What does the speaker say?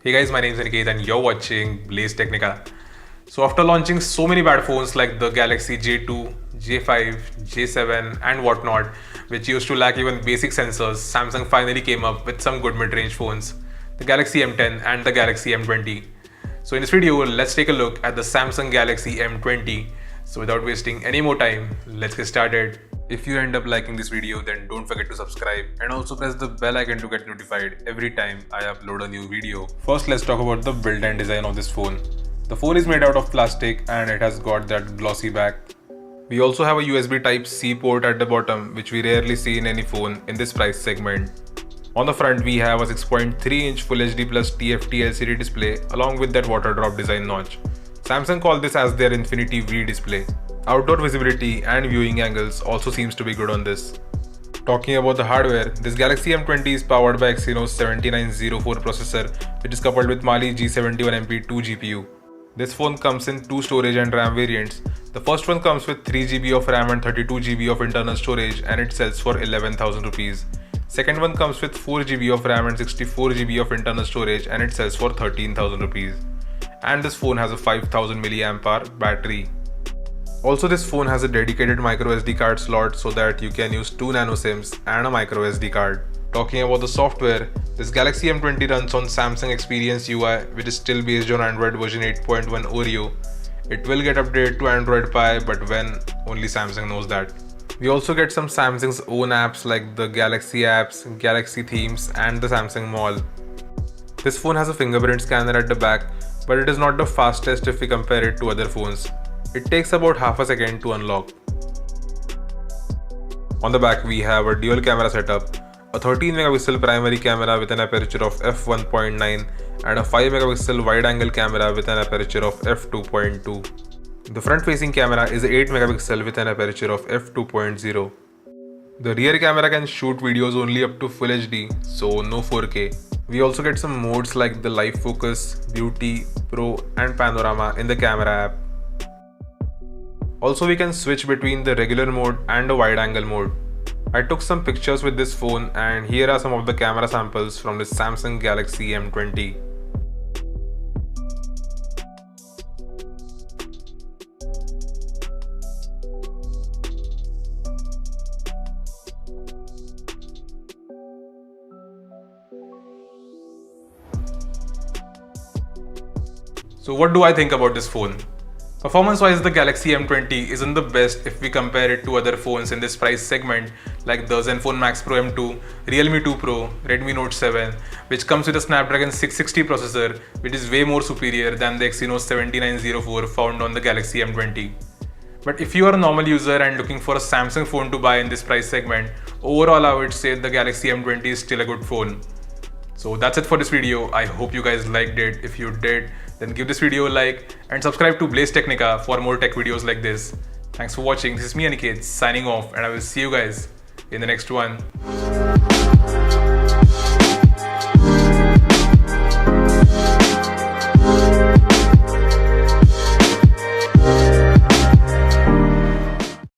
Hey guys, my name is Nkato and you're watching BlazeTechnica. So after launching so many bad phones like the Galaxy J2, J5, J7 and whatnot, which used to lack even basic sensors, Samsung finally came up with some good mid-range phones, the Galaxy M10 and the Galaxy M20. So in this video, let's take a look at the Samsung Galaxy M20. So without wasting any more time, let's get started. If you end up liking this video, then don't forget to subscribe and also press the bell icon to get notified every time I upload a new video. First, let's talk about the build and design of this phone. The phone is made out of plastic and it has got that glossy back. We also have a USB Type-C port at the bottom, which we rarely see in any phone in this price segment. On the front, we have a 6.3-inch Full HD Plus TFT LCD display along with that water drop design notch. Samsung called this as their Infinity V display. Outdoor visibility and viewing angles also seems to be good on this. Talking about the hardware, this Galaxy M20 is powered by exynos 7904 processor, which is coupled with Mali G71MP2 GPU. This phone comes in two storage and RAM variants. The first one comes with 3GB of RAM and 32GB of internal storage and it sells for 11,000 rupees. Second one comes with 4GB of RAM and 64GB of internal storage and it sells for 13,000 rupees. And this phone has a 5000 mAh battery. Also, this phone has a dedicated microSD card slot so that you can use 2 nano SIMs and a microSD card. Talking about the software, this Galaxy M20 runs on Samsung Experience UI, which is still based on Android version 8.1 Oreo. It will get updated to Android Pie, but when, only Samsung knows that. We also get some Samsung's own apps like the Galaxy apps, Galaxy themes and the Samsung Mall. This phone has a fingerprint scanner at the back, but it is not the fastest if we compare it to other phones. It takes about half a second to unlock. On the back, we have a dual camera setup, a 13 megapixel primary camera with an aperture of f1.9 and a 5 megapixel wide angle camera with an aperture of f2.2. The front facing camera is 8 megapixel with an aperture of f2.0. The rear camera can shoot videos only up to Full HD, so no 4K. We also get some modes like the Live Focus, Beauty, Pro and Panorama in the camera app. Also, we can switch between the regular mode and a wide angle mode. I took some pictures with this phone and here are some of the camera samples from the Samsung Galaxy M20. So what do I think about this phone? Performance-wise, the Galaxy M20 isn't the best if we compare it to other phones in this price segment like the Zenfone Max Pro M2, Realme 2 Pro, Redmi Note 7, which comes with a Snapdragon 660 processor, which is way more superior than the exynos 7904 found on the Galaxy M20. But if you are a normal user and looking for a Samsung phone to buy in this price segment, overall I would say the Galaxy M20 is still a good phone. So that's it for this video. I hope you guys liked it. If you did, then give this video a like and subscribe to BlazeTechnica for more tech videos like this. Thanks for watching. This is me, Aniket, signing off, and I will see you guys in the next one.